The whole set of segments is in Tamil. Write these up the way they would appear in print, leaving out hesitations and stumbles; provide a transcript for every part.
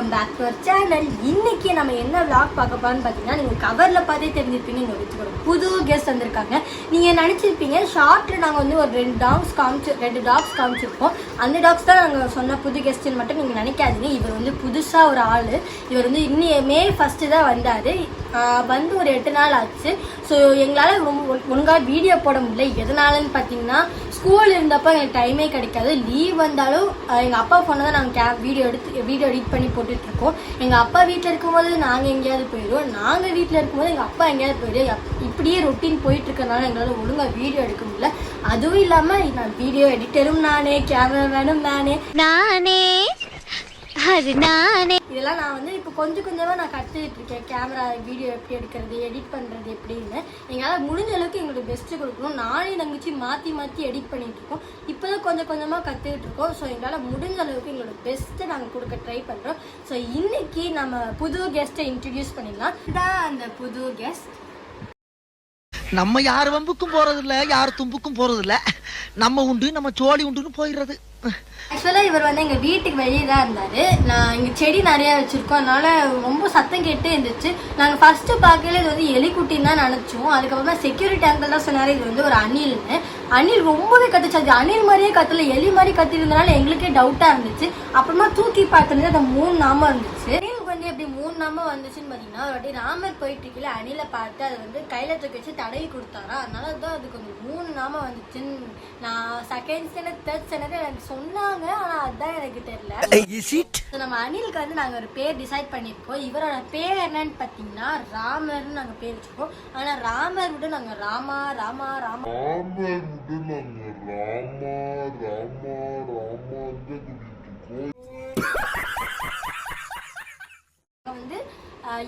Welcome back to our channel. இன்னைக்கு நம்ம என்ன vlog பார்க்க போறோம்னு பார்த்தீங்கன்னா, நீங்கள் கவரில் பார்த்தே தெரிஞ்சிருப்பீங்க. இங்கே ஒரு புது கெஸ்ட் வந்திருக்காங்க. நீங்கள் நினச்சிருப்பீங்க ஷார்ட்டில் நாங்கள் வந்து ஒரு ரெண்டு டாக்ஸ் காமிச்சிருப்போம். அந்த டாக்ஸ் தான் நாங்கள் சொன்ன புது கெஸ்ட்டுன்னு மட்டும் நீங்கள் நினைக்காதீங்க. இவர் வந்து புதுசாக ஒரு ஆள். இவர் வந்து இன்னும் மே 1 தான் வந்தார். வந்து ஒரு 8 நாள் ஆச்சு. ஸோ எங்களால் ரொம்ப ஒழுங்காக வீடியோ போட முடியல. எதனாலன்னு பார்த்தீங்கன்னா, ஸ்கூல் இருந்தப்போ எனக்கு டைமே கிடைக்காது. லீவ் வந்தாலும் எங்கள் அப்பா ஃபோனை தான் நாங்கள் வீடியோ எடிட் பண்ணி போட்டுட்ருக்கோம். எங்கள் அப்பா வீட்டில் இருக்கும்போது நாங்கள் எங்கேயாவது போயிடுவோம், நாங்கள் வீட்டில் இருக்கும்போது எங்கள் அப்பா எங்கேயாவது போயிடுவோம். இப்படியே ரொட்டீன் போயிட்டுருக்கனால எங்களால் ஒழுங்காக வீடியோ எடுக்க முடியல. அதுவும் இல்லாமல் நான் வீடியோ எடிட்டரும் நானே, கேமராமேனும் நானே. இதெல்லாம் நான் வந்து இப்போ கொஞ்சம் கொஞ்சமாக நான் கற்றுக்கிட்டு இருக்கேன். கேமரா வீடியோ எப்படி எடுக்கிறது, எடிட் பண்ணுறது எப்படின்னு. எங்களால் முடிஞ்ச அளவுக்கு எங்களுக்கு பெஸ்ட்டு கொடுக்கணும். நானே தங்கச்சி மாற்றி எடிட் பண்ணிகிட்டு இருக்கோம். இப்போ தான் கொஞ்சம் கொஞ்சமாக கற்றுக்கிட்டு இருக்கோம். ஸோ எங்களால் முடிஞ்ச அளவுக்கு எங்களோட பெஸ்ட்டை நாங்கள் கொடுக்க ட்ரை பண்ணுறோம். ஸோ இன்னைக்கு நம்ம புது கெஸ்ட்டை இன்ட்ரடியூஸ் பண்ணிடலாம். இதுதான் அந்த புது கெஸ்ட். நம்ம யார் வம்புக்கும் போறதில்ல, யார் தும்புக்கும் போறதில்ல. நம்ம உண்டு, நம்ம சோழி உண்டுன்னு போயிடுறது. ஆக்சுவலாக இவர் வந்து எங்கள் வீட்டுக்கு வெளியே தான் இருந்தார். நான் இங்கே செடி நிறையா வச்சுருக்கோம், அதனால ரொம்ப சத்தம் கேட்டே இருந்துச்சு. நாங்கள் ஃபஸ்ட்டு பார்க்கல இது வந்து எலிக்குட்டின்னு தான் நினச்சோம். அதுக்கப்புறமா செக்யூரிட்டி அங்கிள் தான் சொன்னார் இது வந்து ஒரு அணில்னு. அணில் ரொம்பவே கத்துச்சு. அது அணில் மாதிரியே கத்தல, எலி மாதிரி கத்திருந்தனால எங்களுக்கே டவுட்டாக இருந்துச்சு. அப்புறமா தூக்கி பார்த்துருந்து அது 3 நாமம் இருந்துச்சு. வந்து எப்படி 3 நாமம் வந்துச்சுன்னு பார்த்தீங்கன்னா, ஒரு வாட்டி ராமர் போயிட்டு இருக்கல அணிலை பார்த்து அதை வந்து கையில் தூக்கி வச்சு தடவி கொடுத்தாரா. அதனால தான் அதுக்கு கொஞ்சம் 3 நாமம் வந்துச்சுன்னு நான் செகண்ட் ஸ்டாண்டர்ட் தேர்ட் ஸ்டாண்டர்ட் எனக்கு சொன்னாங்க. ஆனால் அதுதான் எனக்கு தெரியல. நம்ம அணிலுக்கு வந்து நாங்கள் ஒரு பேர் டிசைட் பண்ணியிருக்கோம். இவரோட பேர் என்னன்னு பார்த்தீங்கன்னா ராமர்னு நாங்கள் பேர் வச்சுருக்கோம். ஆனால் ராமர் விட நாங்கள் ராமா வந்து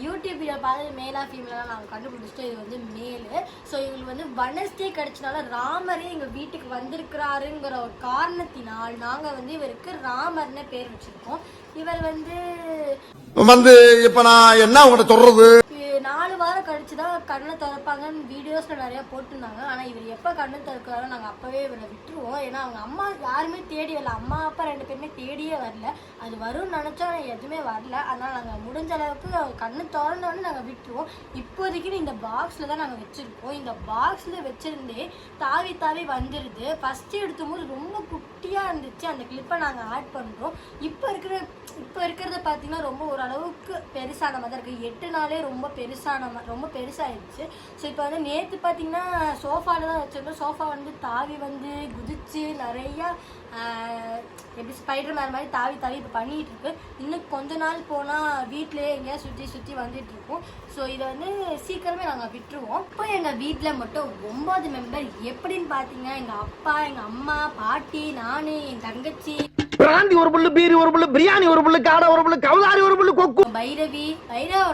யூடியூப் வீடியோ பார்த்து மேலா ஃபீமேலாம் நாங்கள் கண்டுபிடிச்சிட்டோம். இது வந்து மேலு. ஸோ இவங்களுக்கு வந்து வெட்னஸ்டே கிடச்சனால ராமரே எங்கள் வீட்டுக்கு வந்திருக்கிறாருங்கிற ஒரு காரணத்தினால் நாங்கள் வந்து இவருக்கு ராமர்னு பேர் வச்சுருக்கோம். இவர் வந்து இப்போ நான் என்ன உங்கள்கிட்ட சொல்றது, 4 வாரம் கழிச்சு தான் கண்ணை திறப்பாங்கன்னு வீடியோஸில் நிறையா போட்டிருந்தாங்க. ஆனால் இவர் எப்போ கண்ணை திறக்கிறாரோ நாங்கள் அப்போவே இவரை விட்டுருவோம். ஏன்னா அவங்க அம்மா யாருமே தேடி வரல, அம்மா அப்பா 2 பேருமே தேடியே வரல. அது வரும்னு நினச்சா எதுவுமே வரல. அதனால் நாங்கள் முடிஞ்ச அளவுக்கு கண்ணு திறந்தோடனே நாங்கள் விட்டுருவோம். இப்போதைக்கு இந்த பாக்ஸில் தான் நாங்கள் வச்சுருக்கோம். இந்த பாக்ஸில் வச்சுருந்தே தாவி வந்துடுது. ஃபஸ்ட்டு எடுக்கும்போது ரொம்ப குட்டியாக இருந்துச்சு. அந்த கிளிப்பை நாங்கள் ஆட் பண்ணுறோம். இப்போ இருக்கிறத பார்த்தீங்கன்னா ரொம்ப ஓரளவுக்கு பெருசான மாதிரி தான் இருக்குது. 8 நாளே ரொம்ப பெருசாகிடுச்சு. ஸோ இப்போ வந்து நேற்று பார்த்தீங்கன்னா சோஃபாவில் தான் வச்சுருந்தோம். சோஃபா வந்து தாவி வந்து குதிச்சு நிறையா எப்படி ஸ்பைடர் மேன் மாதிரி தாவி இப்போ பண்ணிகிட்டு இருக்கு. இன்னும் கொஞ்ச நாள் போனால் வீட்டிலே எங்கேயா சுற்றி வந்துட்டுருக்கோம். ஸோ இதை வந்து சீக்கிரமே நாங்கள் விட்டுருவோம். இப்போ எங்கள் வீட்டில் மட்டும் 9 மெம்பர். எப்படின்னு பார்த்தீங்கன்னா எங்கள் அப்பா, எங்கள் அம்மா, பாட்டி, நான், என் தங்கச்சி, பிராந்தி ஒரு புல்லு, பீரி ஒரு புல்லு, பிரியாணி ஒரு புல்லு, காடை ஒரு புல்லு, கவுதாரி ஒரு புல்லு, கொக்கு, பைரவி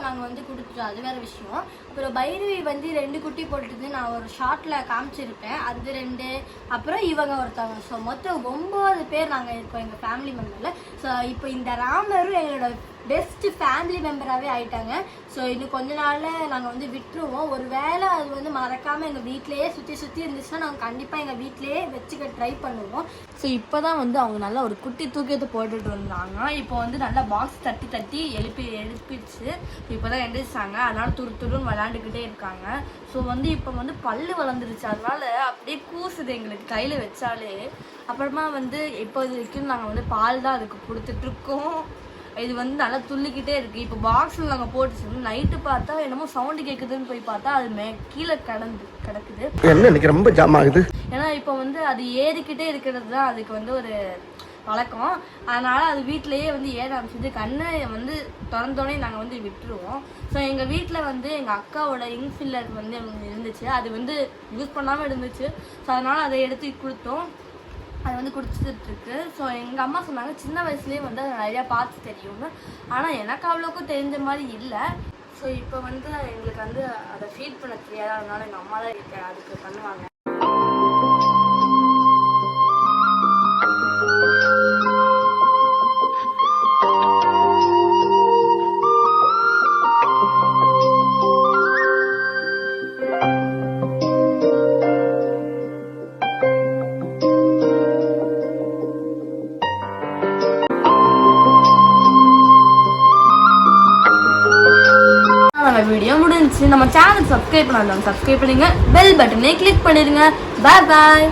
நாங்கள் வந்து கொடுத்துட்டோம். அது வேற விஷயம். அப்புறம் பைரவி வந்து 2 குட்டி போட்டுட்டு நான் ஒரு ஷார்ட்ல காமிச்சிருப்பேன். அது 2, அப்புறம் இவங்க ஒருத்தவங்க. ஸோ மொத்தம் 9 பேர் நாங்கள் இருக்கோம் எங்கள் ஃபேமிலி மெம்பரில். ஸோ இப்போ இந்த ராமரும் எங்களோட பெஸ்ட் ஃபேமிலி மெம்பராகவே ஆயிட்டாங்க. ஸோ இன்னும் கொஞ்ச நாளில் நாங்கள் வந்து விட்டுருவோம். ஒரு வேளை அது வந்து மறக்காமல் எங்கள் வீட்டிலேயே சுற்றி இருந்துச்சுன்னா நாங்கள் கண்டிப்பாக எங்கள் வீட்டிலேயே வச்சுக்க ட்ரை பண்ணுவோம். ஸோ இப்போ தான் வந்து அவங்க நல்லா ஒரு குட்டி தூக்கியத்தை போட்டுட்டு வந்தாங்க. இப்போ வந்து நல்லா பாக்ஸ் தட்டி எழுப்பிடுச்சு. இப்போ தான் எழுந்திரிச்சாங்க. அதனால துருன்னு விளாண்டுக்கிட்டே இருக்காங்க. ஸோ வந்து இப்போ வந்து பல்லு வளர்ந்துருச்சு. அதனால அப்படியே கூசுது எங்களுக்கு கையில் வச்சாலே. அப்புறமா வந்து இப்போ வரைக்கும் நாங்கள் வந்து பால் தான் அதுக்கு கொடுத்துட்ருக்கோம். இது வந்து நல்லா துள்ளிக்கிட்டே இருக்குது. இப்போ பாக்ஸில் நாங்கள் போட்டு நைட்டு பார்த்தா என்னமோ சவுண்டு கேட்குதுன்னு போய் பார்த்தா அது கீழே கிடக்குது. என்ன இன்னைக்கு ரொம்ப ஜாம் ஆகுது. ஏன்னா இப்போ வந்து அது ஏறிக்கிட்டே இருக்கிறது தான் அதுக்கு வந்து ஒரு பழக்கம். அதனால் அது வீட்டிலையே வந்து ஏற ஆரம்பிச்சிது. கண்ணை வந்து திறந்தோடனே நாங்கள் வந்து விட்டுருவோம். ஸோ எங்கள் வீட்டில் வந்து எங்கள் அக்காவோட இன்ஃபில்லர் வந்து இருந்துச்சு. அது வந்து யூஸ் பண்ணாமல் இருந்துச்சு. ஸோ அதனால் அதை எடுத்து கொடுத்தோம். அது வந்து குடிச்சிட்ருக்கு. ஸோ எங்கள் அம்மா சொன்னாங்க சின்ன வயசுலேயே வந்து அதை நிறையா பார்த்து தெரியும்னு. ஆனால் எனக்கு அவ்வளோக்கும் தெரிஞ்ச மாதிரி இல்லை. ஸோ இப்போ வந்து எங்களுக்கு வந்து அதை ஃபீட் பண்ண தெரியாது. அதனால எங்கள் அம்மா தான் இருக்கேன் அதுக்கு பண்ணுவாங்க. நம்ம வீடியோ முடிஞ்சுச்சு. நம்ம சேனல் சப்ஸ்கிரைப் பண்ணாதவங்க சப்ஸ்கிரைப் பண்ணுங்க, பெல் பட்டனை கிளிக் பண்ணிடுங்க. பாய் பாய்.